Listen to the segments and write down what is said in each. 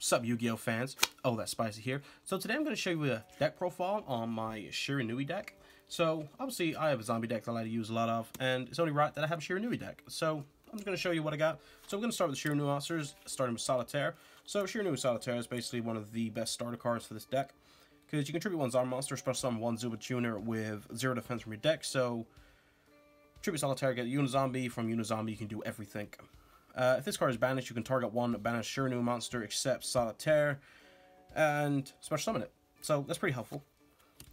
Sup Yu-Gi-Oh fans, oh that's spicy here. So today I'm going to show you a deck profile on my Shiranui deck. So obviously I have a zombie deck that I like to use a lot of, and it's only right that I have a Shiranui deck. So I'm just going to show you what I got. So we're going to start with the Shiranui monsters, starting with Solitaire. So Shiranui Solitaire is basically one of the best starter cards for this deck, because you contribute one zombie monster, special summon one Zuba tuner with 0 defense from your deck. So tribute Solitaire, get Unizombie. From Unizombie you can do everything. If this card is banished, you can target one banished Shiranui monster except Solitaire and special summon it. So that's pretty helpful.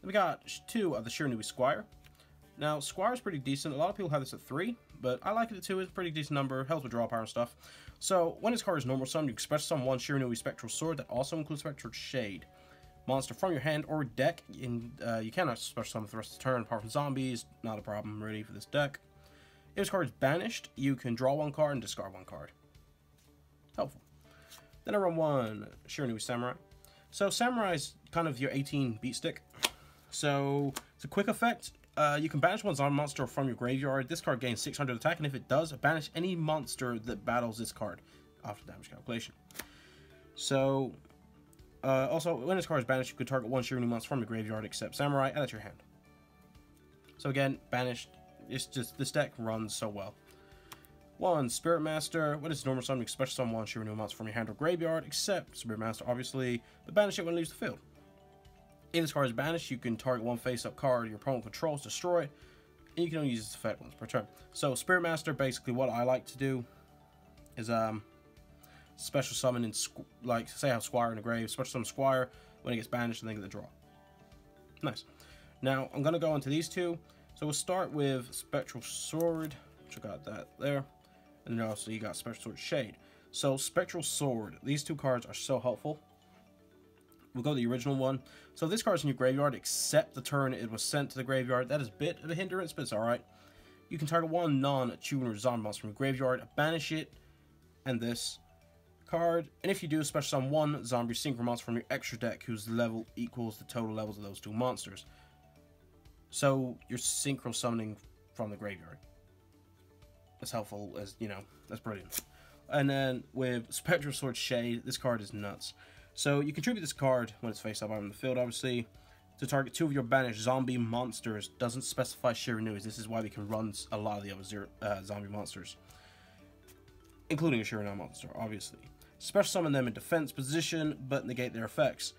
Then we got 2 of the Shiranui Squire. Now, Squire is pretty decent. A lot of people have this at 3, but I like it at 2. It's a pretty decent number. Helps with draw power and stuff. So when this card is normal summon, you can special summon one Shiranui Spectral Sword that also includes Spectral Shade monster from your hand or deck. You cannot special summon for the rest of the turn apart from zombies. Not a problem really for this deck. If this card is banished, you can draw 1 card and discard 1 card. Helpful. Then I run 1 Shiranui Samurai. So Samurai is kind of your 18 beat stick. So it's a quick effect. You can banish 1 zombie monster from your graveyard. This card gains 600 attack, and if it does, banish any monster that battles this card after damage calculation. So also, when this card is banished, you can target 1 Shiranui monster from your graveyard except Samurai, and that's your hand. So again, banished. It's just, this deck runs so well. 1 Spirit Master. What is normal summon? You can special summon 1 Shiranui monster from your hand or graveyard, except Spirit Master, obviously, but banish it when it leaves the field. If this card is banished, you can target 1 face-up card your opponent controls, destroy it, and you can only use this effect once per turn. So Spirit Master, basically what I like to do is special summon in, like, say I have Squire in the grave, special summon Squire, when it gets banished, and then get the draw. Nice. Now, I'm going to go into these 2. So we'll start with Spectral Sword, which I got that there, and then also you got Spectral Sword Shade. So Spectral Sword, these 2 cards are so helpful. We'll go to the original one. So this card's in your graveyard, except the turn it was sent to the graveyard. That is a bit of a hindrance, but it's alright. You can target 1 non-tuner zombie monster from your graveyard, banish it, and this card. And if you do, special summon 1 zombie synchro monster from your extra deck whose level equals the total levels of those 2 monsters. So you're synchro summoning from the graveyard. That's helpful, as you know, that's brilliant. And then with Spectral Sword Shade, this card is nuts. So you contribute this card when it's face up on the field, obviously, to target 2 of your banished zombie monsters. Doesn't specify Shiranuis. This is why we can run a lot of the other zombie monsters, including a Shiranui monster, obviously. Special summon them in defense position, but negate their effects.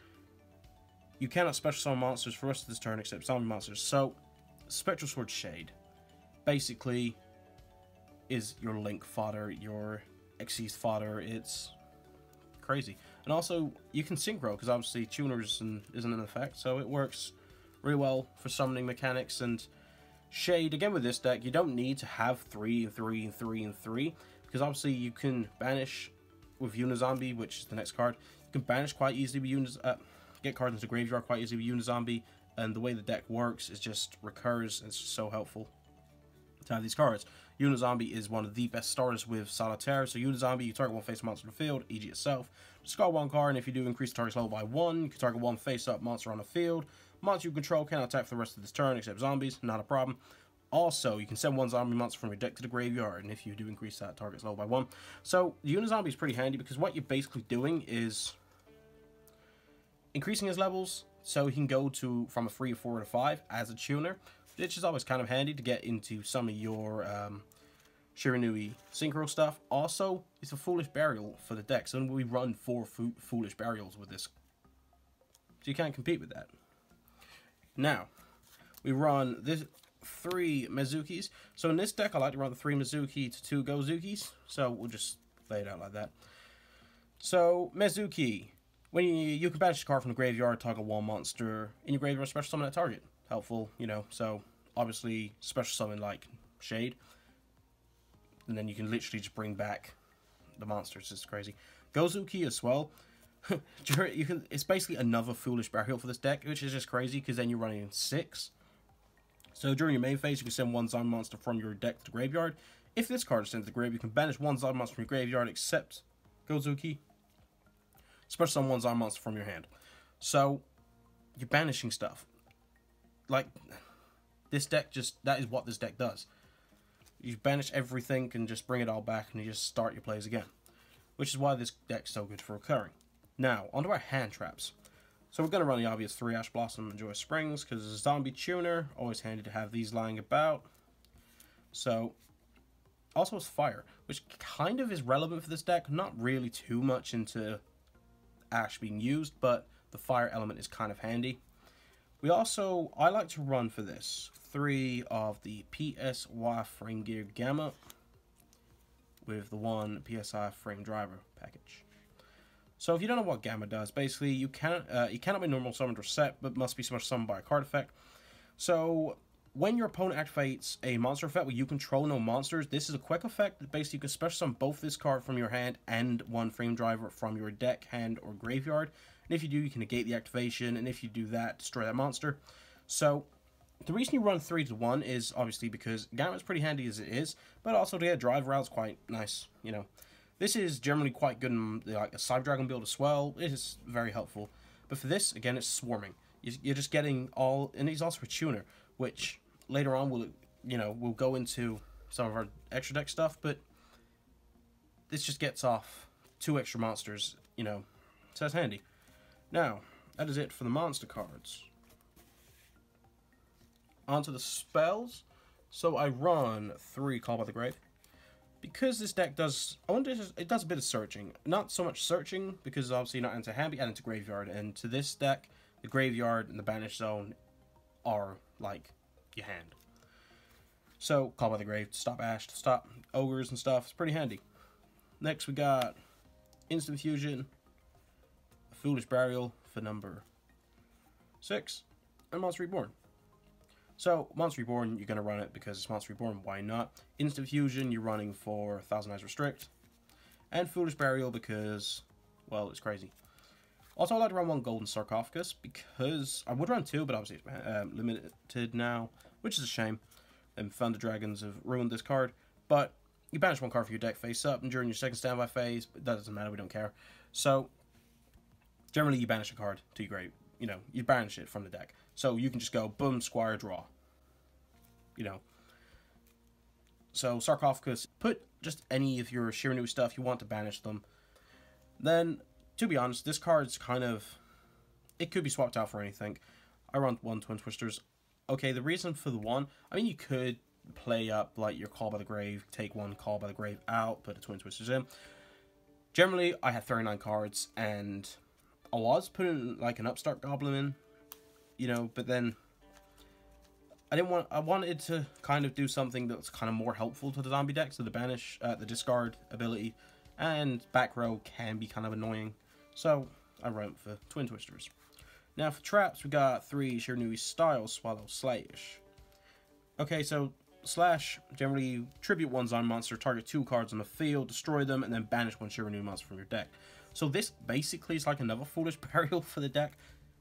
You cannot special summon monsters for the rest of this turn except zombie monsters. So, Spectral Sword Shade basically is your Link fodder, your Xyz fodder. It's crazy. And also, you can synchro, because obviously tuners isn't in effect, so it works really well for summoning mechanics. And Shade, again with this deck, you don't need to have 3 and 3 and 3 and 3, because obviously you can banish with Unizombie, which is the next card. You can banish quite easily with get cards into the graveyard quite easily with Unizombie, and the way the deck works is just recurs, and it's just so helpful to have these cards. Unizombie is one of the best starters with Solitaire, so Unizombie, you target 1 face monster on the field, e.g. itself, discard 1 card, and if you do increase the target's level by 1, you can target 1 face-up monster on the field. Monster you control cannot attack for the rest of this turn except zombies, not a problem. Also, you can send 1 zombie monster from your deck to the graveyard, and if you do increase that target's level by 1. So, Unizombie is pretty handy, because what you're basically doing is increasing his levels, so he can go from a 3 to 4 to 5 as a tuner, which is always kind of handy to get into some of your Shiranui Synchro stuff. Also, it's a Foolish Burial for the deck, so we run 4 Foolish Burials with this. So you can't compete with that. Now, we run this 3 Mezukis. So in this deck, I like to run the 3 Mezuki to 2 Gozukis, so we'll just lay it out like that. So, Mezuki. When you can banish a card from the graveyard, target 1 monster in your graveyard, special summon that target. Helpful, you know, so obviously special summon like Shade. And then you can literally just bring back the monsters. It's crazy. Gozuki as well. It's basically another Foolish Burial for this deck, which is just crazy because then you're running 6. So during your main phase, you can send 1 zombie monster from your deck to the graveyard. If this card is sent to the graveyard, you can banish 1 zombie monster from your graveyard except Gozuki. Special summon 1 zombie monster from your hand. So, you're banishing stuff. Like, this deck that is what this deck does. You banish everything and just bring it all back and you just start your plays again. Which is why this deck's so good for recurring. Now, onto our hand traps. So we're going to run the obvious 3 Ash Blossom and Joyous Springs, because as a zombie tuner, always handy to have these lying about. So, also it's fire, which kind of is relevant for this deck, not really too much into Ash being used, but the fire element is kind of handy. We also, I like to run for this 3 of the PSY Frame Gear Gamma with the 1 PSI Frame Driver package. So if you don't know what Gamma does, basically you cannot be normal summoned or set, but must be summoned by a card effect. So when your opponent activates a monster effect where you control no monsters, this is a quick effect that basically you can special summon both this card from your hand and 1 Frame Driver from your deck, hand, or graveyard. And if you do, you can negate the activation, and if you do that, destroy that monster. So the reason you run 3 to 1 is obviously because Gamma is pretty handy as it is, but also to get drive routes quite nice, you know. This is generally quite good in like a Cyber Dragon build as well. It is very helpful. But for this, again, it's swarming. You're just getting all, and he's also a tuner, which later on we'll go into some of our extra deck stuff, but this just gets off 2 extra monsters, you know, so that's handy. Now, that is it for the monster cards. Onto the spells. So I run 3 Call by the Grave. Because this deck does, it does a bit of searching. Not so much searching, because obviously not into hand, but into graveyard. And to this deck, the graveyard and the banish zone are like your hand. So, Call by the Grave to stop Ash, to stop ogres and stuff. It's pretty handy. Next we got Instant Fusion, Foolish Burial for number 6, and Monster Reborn. So, Monster Reborn, you're going to run it because it's Monster Reborn, why not? Instant Fusion, you're running for 1000 Eyes Restrict. And Foolish Burial because, well, it's crazy. Also, I like to run 1 Golden Sarcophagus because I would run 2, but obviously it's limited now, which is a shame. And Thunder Dragons have ruined this card. But you banish 1 card for your deck face up, and during your second standby phase, but that doesn't matter, we don't care. So, generally you banish a card to your grave. You know, you banish it from the deck. So you can just go, boom, Squire, draw. You know. So, Sarcophagus, put just any of your Shiranui stuff you want to banish them. Then, to be honest, this card's kind of, it could be swapped out for anything. I run 1 Twin Twisters. Okay, the reason for the 1, I mean, you could play up, like, your Call by the Grave, take 1 Call by the Grave out, put a Twin Twisters in. Generally, I had 39 cards, and I was putting, like, an Upstart Goblin in, you know, but then I wanted to kind of do something that's kind of more helpful to the zombie deck, so the banish, the discard ability, and back row can be kind of annoying, so I went for Twin Twisters. Now for traps, we got 3 Shiranui Style Swallow Slash. Okay, so Slash, generally tribute 1 Zombie monster, target 2 cards on the field, destroy them, and then banish 1 Shiranui monster from your deck. So this basically is like another Foolish Burial for the deck.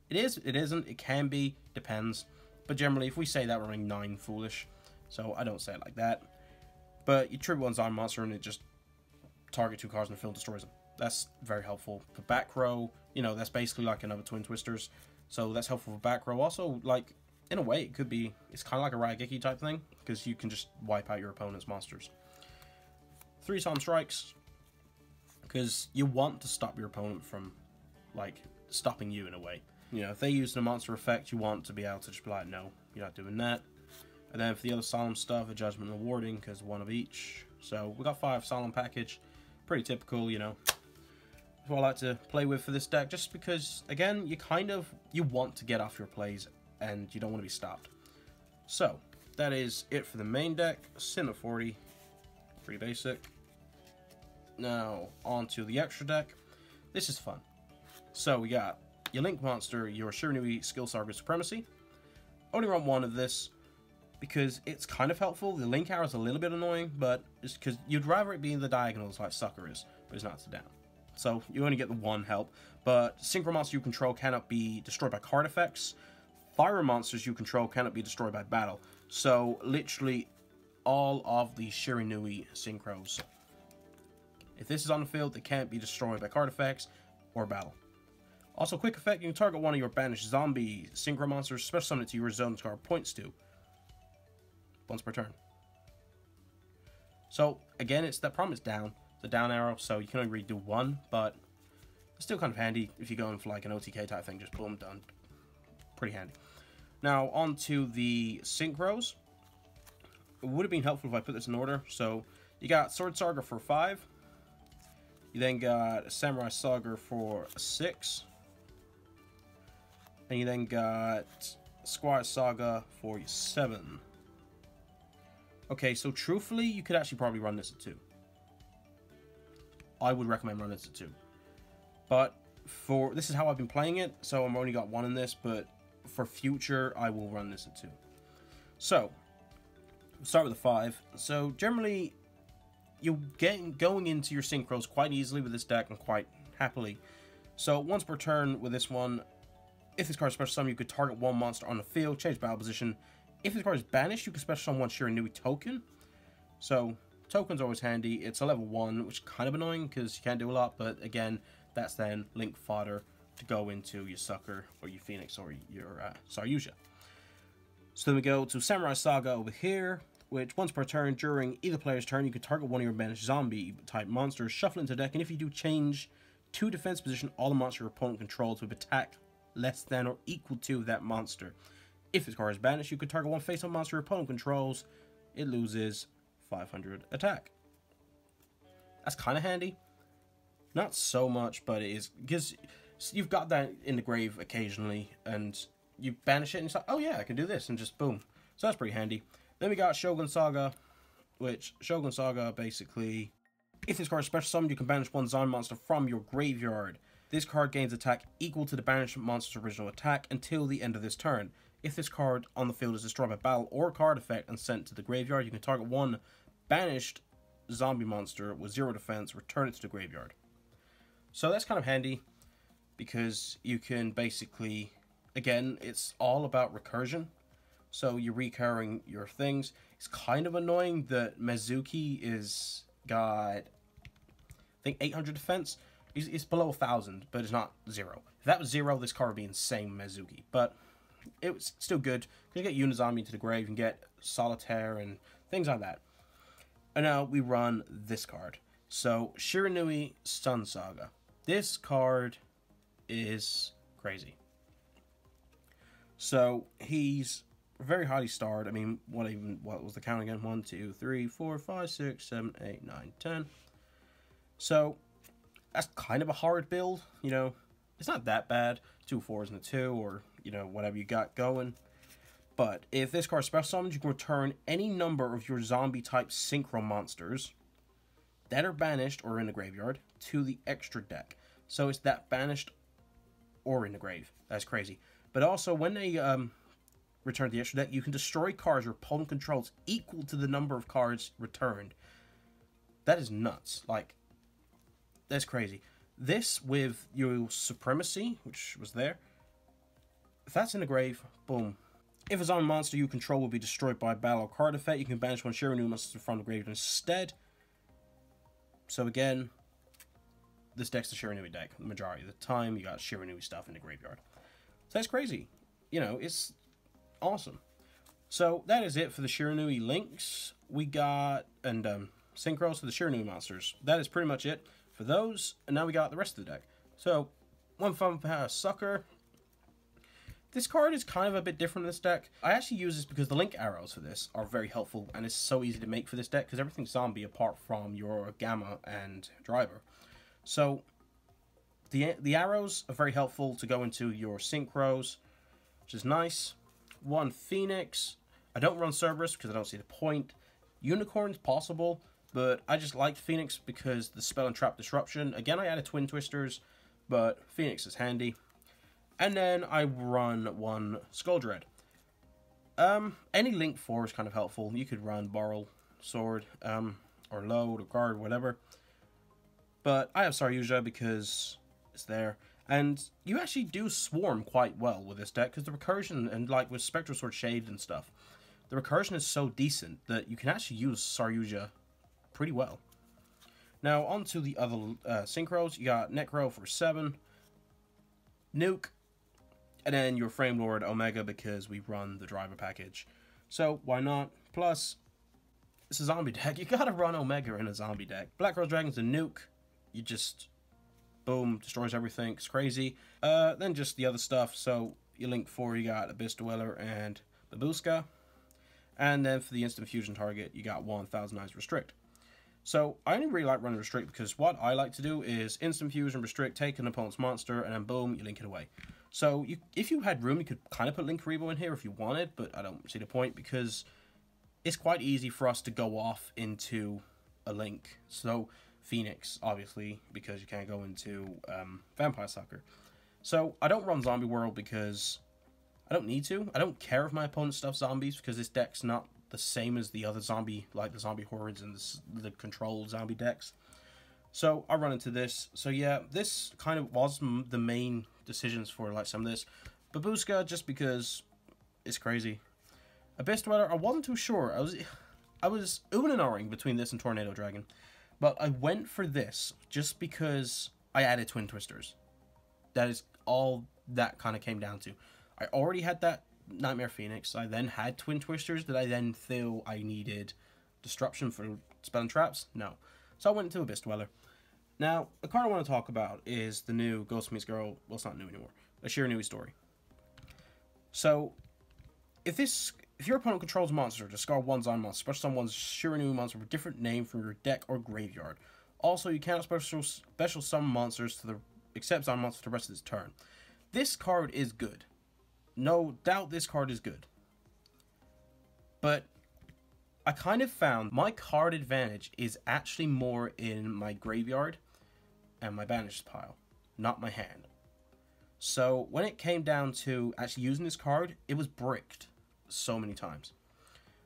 It is, it isn't, it can be, depends. But generally, if we say that, we're running 9 Foolish, so I don't say it like that. But you tribute 1 Zombie monster, and it just target 2 cards on the field, destroys them. That's very helpful. For back row, you know, that's basically like another Twin Twisters. So that's helpful for back row. Also, like, in a way, it could be, it's kind of like a Raigeki type thing, because you can just wipe out your opponent's monsters. 3 Solemn Strikes, because you want to stop your opponent from, like, stopping you in a way. You know, if they use the monster effect, you want to be able to just be like, no, you're not doing that. And then for the other Solemn stuff, a Judgment and a Warding, because 1 of each. So we got 5 Solemn package. Pretty typical, you know. That's what I like to play with for this deck, just because, again, you want to get off your plays, and you don't want to be stopped. So, that is it for the main deck. Sin of 40. Pretty basic. Now, on to the extra deck. This is fun. So, we got your Link monster, your Shiranui Skill Saga Supremacy. Only run 1 of this, because it's kind of helpful. The Link arrow is a little bit annoying, but it's because you'd rather it be in the diagonals like Sucker is, but it's not, it's down. So, you only get the 1 help. But Synchro monsters you control cannot be destroyed by card effects. Fire monsters you control cannot be destroyed by battle. So, literally, all of the Shiranui Synchros. If this is on the field, they can't be destroyed by card effects or battle. Also, quick effect, you can target 1 of your banished zombie Synchro monsters, special summon it to your zone card points to. Once per turn. So, again, it's that problem, it's down. It's a down arrow, so you can only really do 1, but It's still kind of handy if you're going for like an OTK type thing, just boom, done. Pretty handy. Now, on to the Synchros. It would have been helpful if I put this in order. So, you got Sword Saga for 5. You then got Samurai Saga for 6. And you then got Squire Saga for 7. Okay, so truthfully, you could actually probably run this at 2. I would recommend running this at 2. But this is how I've been playing it, so I've only got 1 in this, but for future, I will run this at 2. So, start with the 5. So, generally, you're going into your Synchros quite easily with this deck and quite happily. So, once per turn with this one, if this card is special summon, you could target 1 monster on the field, change battle position. If this card is banished, you can special summon 1 Shiranui token. So, token's always handy. It's a level 1, which is kind of annoying because you can't do a lot, but again, that's then link fodder to go into your Sucker or your Phoenix or your Saryuja. So then we go to Samurai Saga over here, which once per turn during either player's turn, you can target 1 of your banished zombie type monsters, shuffle into the deck, and if you do change to defense position, all the monster your opponent controls with attack less than or equal to that monster. If this card is banished, you can target 1 face-up monster your opponent controls. It loses 500 attack. That's kind of handy. Not so much, but it is, because you've got that in the grave occasionally, and you banish it, and it's like, oh yeah, I can do this, and just boom. So that's pretty handy. Then we got Shogun Saga, which Shogun Saga basically, if this card is special summoned, you can banish 1 zombie monster from your graveyard. This card gains attack equal to the banished monster's original attack until the end of this turn. If this card on the field is destroyed by battle or card effect and sent to the graveyard, you can target 1 banished zombie monster with 0 defense, return it to the graveyard. So that's kind of handy, because you can basically, again, it's all about recursion. So you're recurring your things. It's kind of annoying that Mizuki is got, I think, 800 defense. It's below 1,000, but it's not 0. If that was 0, this card would be insane Mizuki. But it was still good, because you get Unizami into the grave, you can get Solitaire and things like that. And now we run this card. So, Shiranui Sun Saga. This card is crazy. So, he's very highly starred. I mean, what was the count again? 1, 2, 3, 4, 5, 6, 7, 8, 9, 10. So, that's kind of a hard build, you know. It's not that bad. 2 4s and a 2, or, you know, whatever you got going. But if this card is special summoned, you can return any number of your zombie-type synchro monsters that are banished or in the graveyard to the extra deck. So it's that banished or in the grave. That's crazy. But also, when they return to the extra deck, you can destroy cards your opponent controls equal to the number of cards returned. That is nuts. Like, that's crazy. This with your Supremacy, which was there, if that's in the grave, boom. If a zombie monster you control will be destroyed by a battle or card effect, you can banish 1 Shiranui monster from the graveyard instead. So again, this deck's the Shiranui deck. The majority of the time, you got Shiranui stuff in the graveyard. So that's crazy. You know, it's awesome. So that is it for the Shiranui links. We got, and Synchros for the Shiranui monsters. That is pretty much it for those. And now we got the rest of the deck. So, one fun Sucker. This card is kind of a bit different in this deck. I actually use this because the link arrows for this are very helpful, and it's so easy to make for this deck because everything's zombie apart from your Gamma and Driver. So the arrows are very helpful to go into your Synchros, which is nice. 1 Phoenix. I don't run Cerberus because I don't see the point. Unicorn's possible, but I just like Phoenix because the spell and trap disruption. Again, I added Twin Twisters, but Phoenix is handy. And then I run 1 Skull Dread. Any Link 4 is kind of helpful. You could run Borrow, Sword, or Load, or Guard, whatever. But I have Saryuja because it's there. And you actually do swarm quite well with this deck, because the recursion, and like with Spectral Sword Shade and stuff, the recursion is so decent that you can actually use Saryuja pretty well. Now, on to the other Synchros. You got Necro for 7, Nuke, and then your Frame Lord Omega because we run the Driver package. So, why not? Plus, it's a zombie deck. You gotta run Omega in a zombie deck. Black Rose Dragon's a nuke. You just boom, destroys everything. It's crazy. Then just the other stuff. So you link 4, you got Abyss Dweller and Babushka. And then for the instant fusion target, you got 1000 Eyes Restrict. So I only really like running Restrict because what I like to do is instant fusion, Restrict, take an opponent's monster, and then boom, you link it away. So if you had room, you could kind of put Link Karibo in here if you wanted, but I don't see the point because it's quite easy for us to go off into a Link. So Phoenix, obviously, because you can't go into Vampire Sucker. So I don't run Zombie World because I don't need to. I don't care if my opponent stuffs zombies because this deck's not the same as the other zombie, like the zombie hordes and the controlled zombie decks. So I run into this. So yeah, this kind of was the main decisions for like some of this. Babushka, just because it's crazy. Abyss Dweller, I wasn't too sure. I was oohing and ahhing between this and Tornado Dragon, but I went for this just because I added Twin Twisters. That is all that kind of came down to. I already had that Nightmare Phoenix. I then had Twin Twisters. Did I then feel I needed Disruption for Spell and Traps? No. So I went into Abyss Dweller. Now, the card I want to talk about is the new Ghost Meets Girl, well, it's not new anymore, a Shiranui story. So, if your opponent controls a monster, discard one Zon monster, special summon one's Shiranui monster with a different name from your deck or graveyard. Also, you cannot special summon monsters to the except Zon monsters for the rest of this turn. This card is good. No doubt this card is good. But I kind of found my card advantage is actually more in my graveyard and my banished pile, not my hand. So when it came down to actually using this card, it was bricked so many times.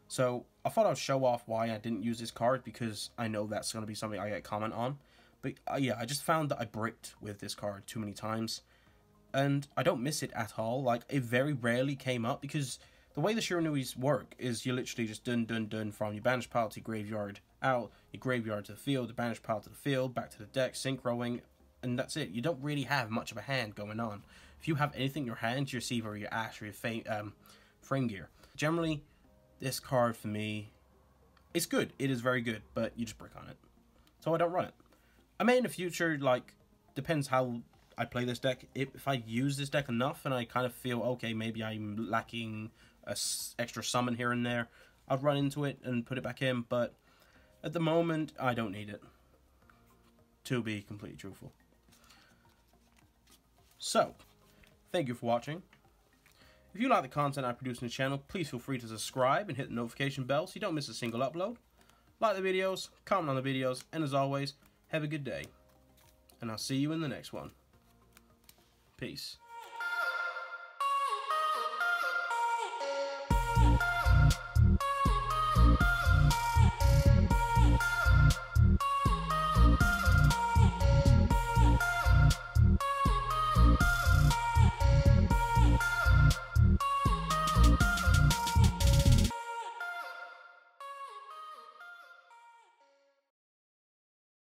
So I thought I would show off why I didn't use this card because I know that's going to be something I get comment on. But yeah, I just found that I bricked with this card too many times. And I don't miss it at all. Like, it very rarely came up because the way the Shiranuis work is you literally just done from your banished pile to your graveyard out, your graveyard to the field, the banished pile to the field, back to the deck, synchroing, and that's it. You don't really have much of a hand going on. If you have anything in your hand, your Siva or your Ash or your Frame Gear. Generally, this card for me, it's good. It is very good, but you just brick on it. So I don't run it. I may in the future, like, depends how I play this deck. If I use this deck enough and I kind of feel, okay, maybe I'm lacking a extra summon here and there, I'll run into it and put it back in, but at the moment, I don't need it, to be completely truthful. So, thank you for watching. If you like the content I produce on the channel, please feel free to subscribe and hit the notification bell so you don't miss a single upload. Like the videos, comment on the videos, and as always, have a good day. And I'll see you in the next one. Peace.